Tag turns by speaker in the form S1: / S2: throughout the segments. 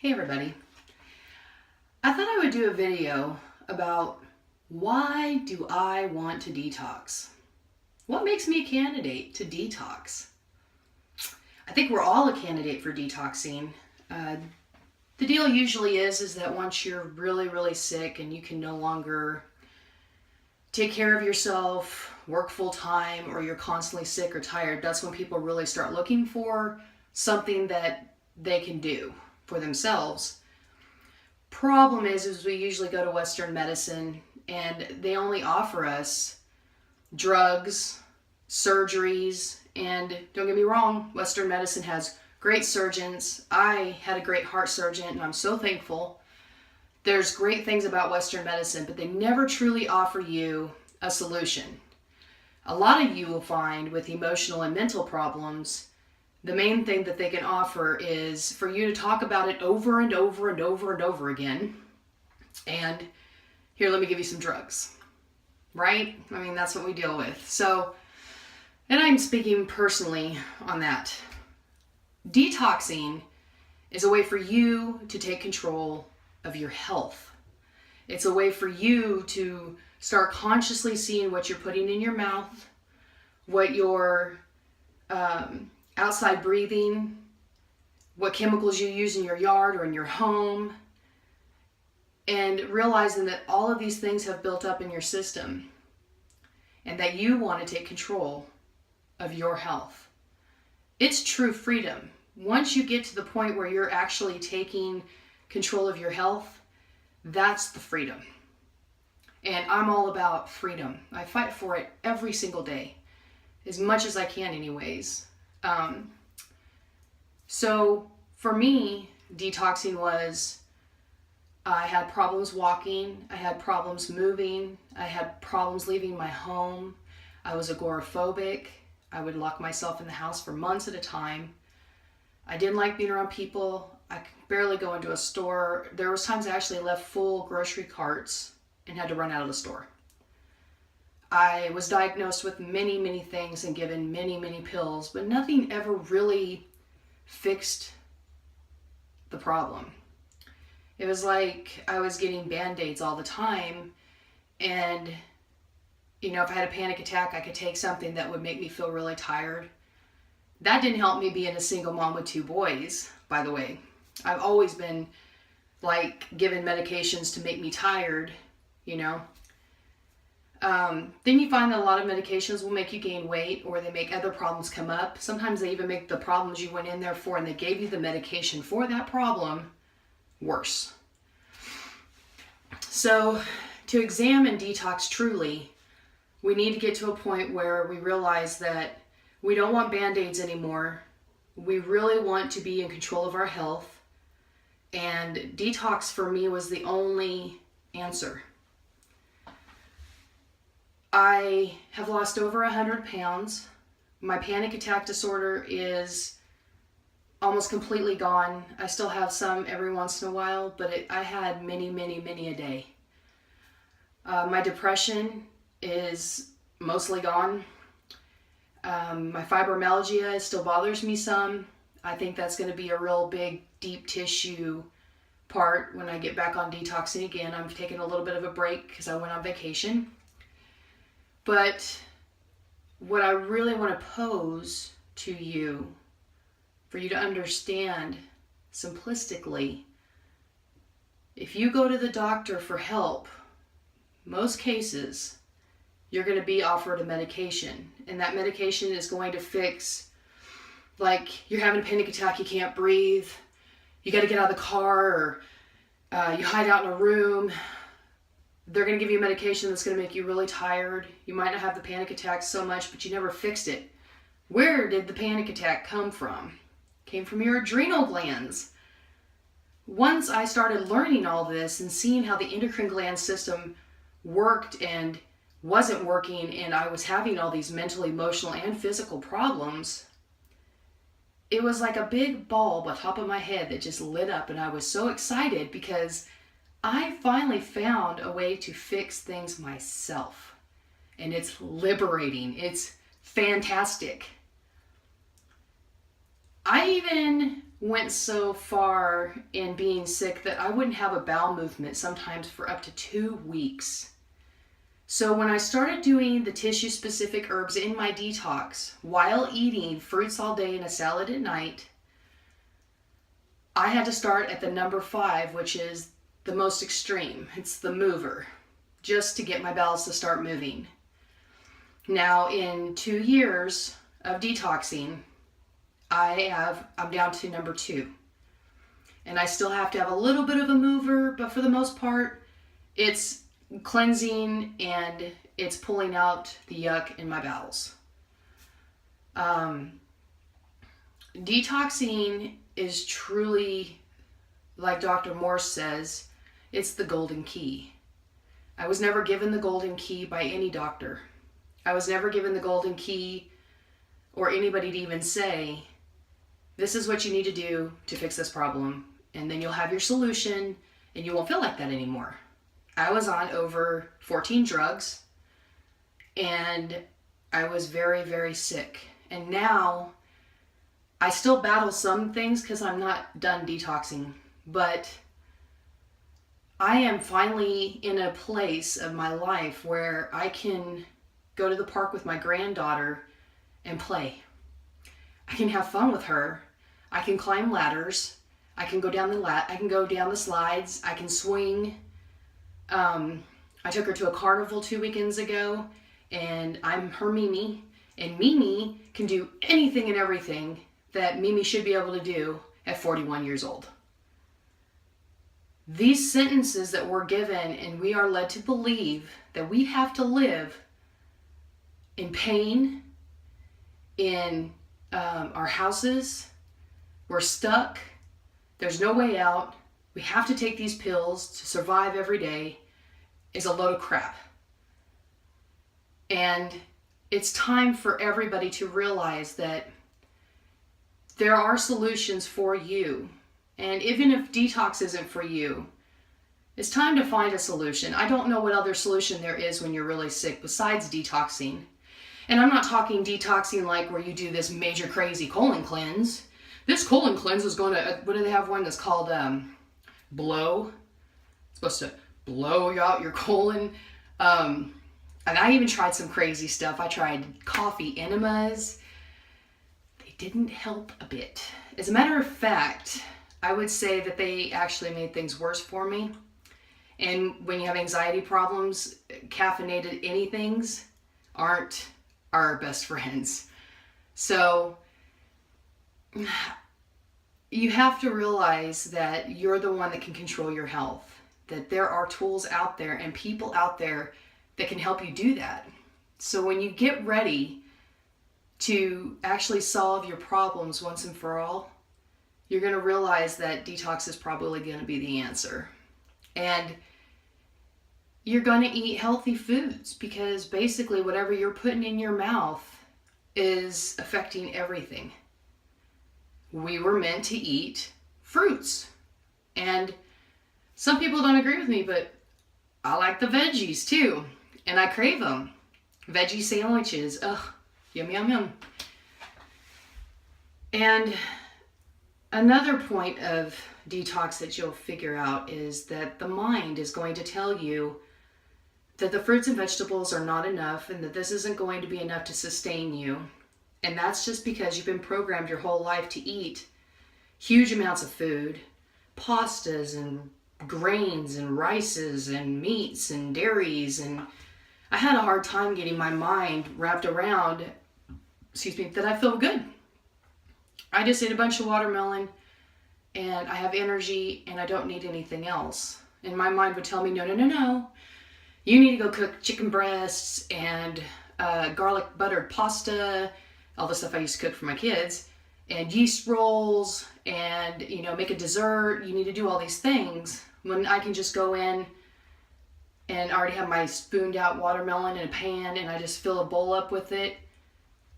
S1: Hey everybody. I thought I would do a video about why do I want to detox? What makes me a candidate to detox? I think we're all a candidate for detoxing. The deal usually is that once you're really sick and you can no longer take care of yourself, work full time, or you're constantly sick or tired, that's when people really start looking for something that they can do for themselves. Problem is we usually go to Western medicine and they only offer us drugs, surgeries, and don't get me wrong, Western medicine has great surgeons. I had a great heart surgeon and I'm so thankful. There's great things about Western medicine, but they never truly offer you a solution. A lot of you will find with emotional and mental problems, the main thing that they can offer is for you to talk about it over and over and over and over again. And here, let me give you some drugs. Right? I mean, that's what we deal with. So, and I'm speaking personally on that. Detoxing is a way for you to take control of your health. It's a way for you to start consciously seeing what you're putting in your mouth, what your outside breathing, what chemicals you use in your yard or in your home, and realizing that all of these things have built up in your system and that you want to take control of your health. It's true freedom. Once you get to the point where you're actually taking control of your health, that's the freedom. And I'm all about freedom. I fight for it every single day, as much as I can anyways. So for me, detoxing was, I had problems walking, I had problems moving, I had problems leaving my home, I was agoraphobic, I would lock myself in the house for months at a time. I didn't like being around people, I could barely go into a store. There was times I actually left full grocery carts and had to run out of the store. I was diagnosed with many things and given many pills, but nothing ever really fixed the problem. It was like I was getting Band-Aids all the time, and if I had a panic attack, I could take something that would make me feel really tired. That didn't help me being a single mom with 2 boys, by the way. I've always been given medications to make me tired, Then you find that a lot of medications will make you gain weight, or they make other problems come up. Sometimes they even make the problems you went in there for and they gave you the medication for that problem worse. So to examine detox truly, we need to get to a point where we realize that we don't want Band-Aids anymore. We really want to be in control of our health. And detox for me was the only answer. I have lost over 100 pounds. My panic attack disorder is almost completely gone. I still have some every once in a while, but I had many a day. My depression is mostly gone. My fibromyalgia still bothers me some. I think that's going to be a real big, deep tissue part when I get back on detoxing again. I'm taking a little bit of a break because I went on vacation. But what I really want to pose to you, for you to understand simplistically, if you go to the doctor for help, most cases, you're going to be offered a medication. And that medication is going to fix, you're having a panic attack, you can't breathe, you got to get out of the car, or you hide out in a room. They're going to give you a medication that's going to make you really tired. You might not have the panic attack so much, but you never fixed it. Where did the panic attack come from? It came from your adrenal glands. Once I started learning all this and seeing how the endocrine gland system worked and wasn't working, and I was having all these mental, emotional, and physical problems, it was like a big bulb on top of my head that just lit up, and I was so excited because I finally found a way to fix things myself. And it's liberating. It's fantastic. I even went so far in being sick that I wouldn't have a bowel movement sometimes for up to 2 weeks. So when I started doing the tissue specific herbs in my detox while eating fruits all day and a salad at night, I had to start at the number 5, which is the most extreme. It's the mover, just to get my bowels to start moving. Now in 2 years of detoxing, I'm down to number 2. And I still have to have a little bit of a mover, but for the most part, it's cleansing and it's pulling out the yuck in my bowels. Detoxing is truly, like Dr. Morse says, it's the golden key. I was never given the golden key by any doctor. I was never given the golden key or anybody to even say, this is what you need to do to fix this problem, and then you'll have your solution and you won't feel like that anymore. I was on over 14 drugs and I was very, very sick. And now I still battle some things because I'm not done detoxing, but I am finally in a place of my life where I can go to the park with my granddaughter and play. I can have fun with her. I can climb ladders. I can go down the slides. I can swing. I took her to a carnival 2 weekends ago, and I'm her Mimi, and Mimi can do anything and everything that Mimi should be able to do at 41 years old. These sentences that we're given, and we are led to believe that we have to live in pain, in our houses, we're stuck, there's no way out, we have to take these pills to survive every day, is a load of crap. And it's time for everybody to realize that there are solutions for you. And even if detox isn't for you, it's time to find a solution. I don't know what other solution there is when you're really sick besides detoxing. And I'm not talking detoxing like where you do this major crazy colon cleanse. This colon cleanse is going to, what do they have one that's called blow? It's supposed to blow out your colon. And I even tried some crazy stuff. I tried coffee enemas. They didn't help a bit. As a matter of fact, I would say that they actually made things worse for me. And when you have anxiety problems, caffeinated anythings aren't our best friends. So you have to realize that you're the one that can control your health, that there are tools out there and people out there that can help you do that. So when you get ready to actually solve your problems once and for all, you're going to realize that detox is probably going to be the answer. And you're going to eat healthy foods because basically whatever you're putting in your mouth is affecting everything. We were meant to eat fruits. And some people don't agree with me, but I like the veggies too. And I crave them. Veggie sandwiches. Ugh, yum, yum, yum. And another point of detox that you'll figure out is that the mind is going to tell you that the fruits and vegetables are not enough and that this isn't going to be enough to sustain you. And that's just because you've been programmed your whole life to eat huge amounts of food, pastas and grains and rices and meats and dairies. And I had a hard time getting my mind wrapped around, that I feel good. I just ate a bunch of watermelon and I have energy and I don't need anything else. And my mind would tell me, no. You need to go cook chicken breasts and garlic buttered pasta, all the stuff I used to cook for my kids, and yeast rolls, and make a dessert. You need to do all these things when I can just go in and already have my spooned out watermelon in a pan and I just fill a bowl up with it.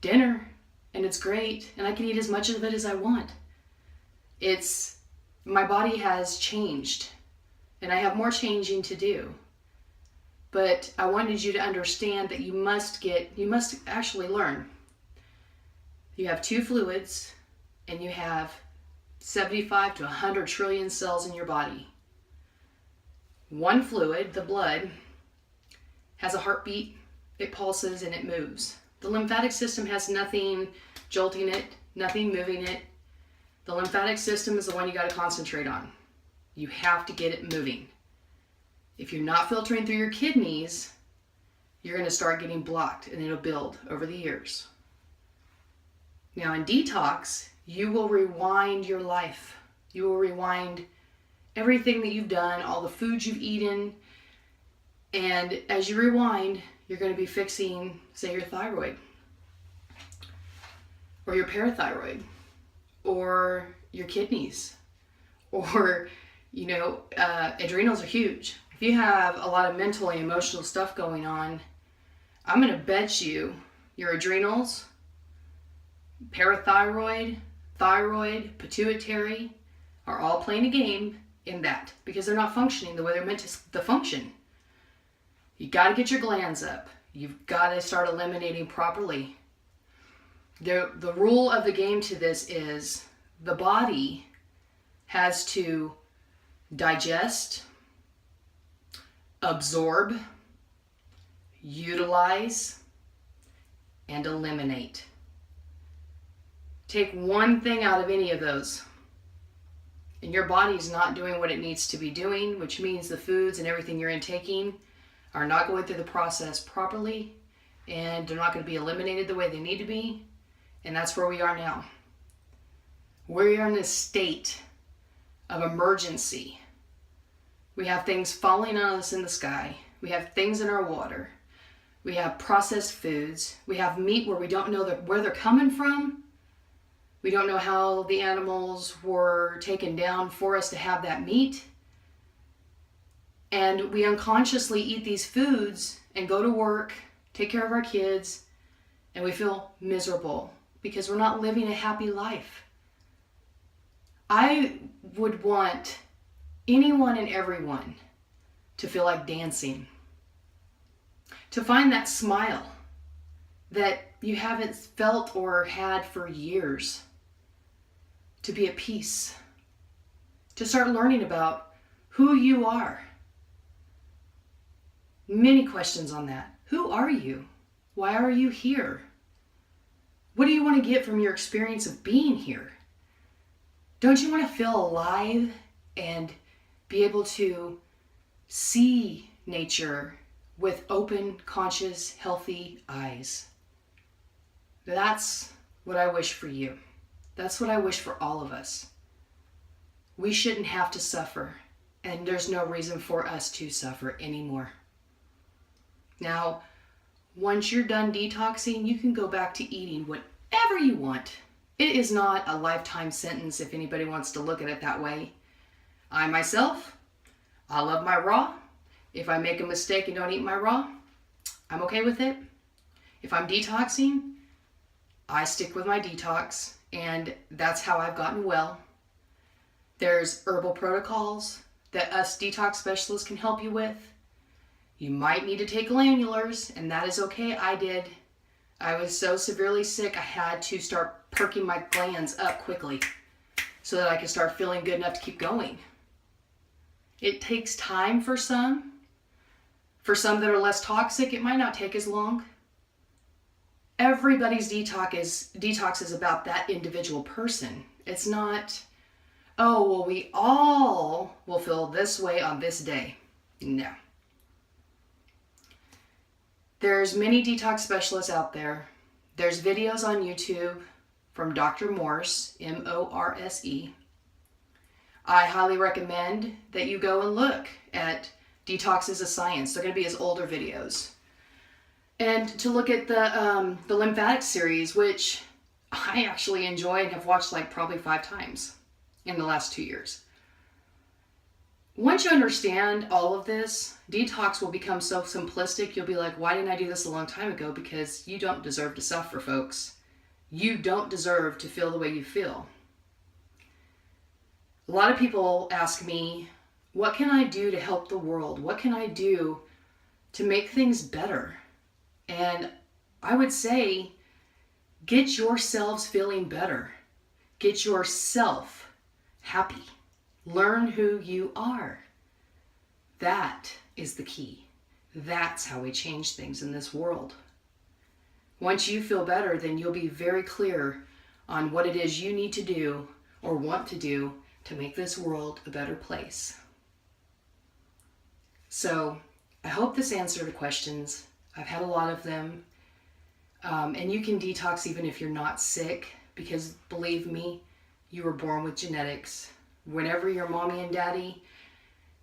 S1: Dinner, and it's great, and I can eat as much of it as I want. My body has changed, and I have more changing to do. But I wanted you to understand that you must actually learn. You have 2 fluids, and you have 75 to 100 trillion cells in your body. One fluid, the blood, has a heartbeat, it pulses, and it moves. The lymphatic system has nothing jolting it, nothing moving it. The lymphatic system is the one you got to concentrate on. You have to get it moving. If you're not filtering through your kidneys, you're going to start getting blocked, and it'll build over the years. Now in detox, you will rewind your life. You will rewind everything that you've done, all the foods you've eaten, and as you rewind, you're going to be fixing, say, your thyroid, or your parathyroid, or your kidneys, or, adrenals are huge. If you have a lot of mental and emotional stuff going on, I'm going to bet you your adrenals, parathyroid, thyroid, pituitary are all playing a game in that because they're not functioning the way they're meant to function. You got to get your glands up. You've got to start eliminating properly. The rule of the game to this is the body has to digest, absorb, utilize, and eliminate. Take one thing out of any of those, and your body's not doing what it needs to be doing, which means the foods and everything you're intaking are not going through the process properly, and they're not going to be eliminated the way they need to be, and that's where we are now. We are in a state of emergency. We have things falling on us in the sky. We have things in our water. We have processed foods. We have meat where we don't know where they're coming from. We don't know how the animals were taken down for us to have that meat. And we unconsciously eat these foods and go to work, take care of our kids, and we feel miserable because we're not living a happy life. I would want anyone and everyone to feel like dancing, to find that smile that you haven't felt or had for years, to be at peace, to start learning about who you are. Many questions on that. Who are you? Why are you here? What do you want to get from your experience of being here? Don't you want to feel alive and be able to see nature with open, conscious, healthy eyes? That's what I wish for you. That's what I wish for all of us. We shouldn't have to suffer, and there's no reason for us to suffer anymore. Now, once you're done detoxing, you can go back to eating whatever you want. It is not a lifetime sentence if anybody wants to look at it that way. I myself, I love my raw. If I make a mistake and don't eat my raw, I'm okay with it. If I'm detoxing, I stick with my detox, and that's how I've gotten well. There's herbal protocols that us detox specialists can help you with. You might need to take glandulars, and that is okay. I did. I was so severely sick, I had to start perking my glands up quickly so that I could start feeling good enough to keep going. It takes time for some. For some that are less toxic, it might not take as long. Everybody's detox is about that individual person. It's not, oh, well, we all will feel this way on this day. No. There's many detox specialists out there. There's videos on YouTube from Dr. Morse, M-O-R-S-E. I highly recommend that you go and look at Detox is a Science. They're going to be his older videos. And to look at the lymphatic series, which I actually enjoy and have watched like probably 5 times in the last 2 years. Once you understand all of this, detox will become so simplistic, you'll be like, why didn't I do this a long time ago? Because you don't deserve to suffer, folks. You don't deserve to feel the way you feel. A lot of people ask me, what can I do to help the world? What can I do to make things better? And I would say, get yourselves feeling better. Get yourself happy. Learn who you are. That is the key. That's how we change things in this world. Once you feel better, then you'll be very clear on what it is you need to do or want to do to make this world a better place. So I hope this answered the questions. I've had a lot of them. And you can detox even if you're not sick, because believe me, you were born with genetics. Whenever your mommy and daddy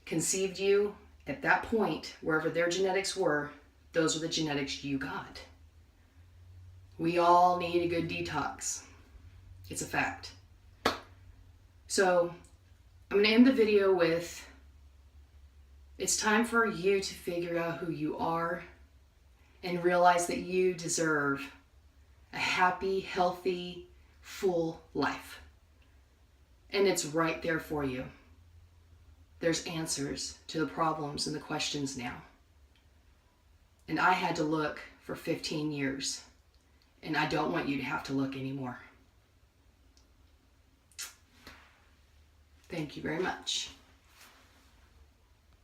S1: conceived you, at that point, wherever their genetics were, those are the genetics you got. We all need a good detox. It's a fact. So I'm going to end the video with, it's time for you to figure out who you are and realize that you deserve a happy, healthy, full life. And it's right there for you. There's answers to the problems and the questions now. And I had to look for 15 years. And I don't want you to have to look anymore. Thank you very much.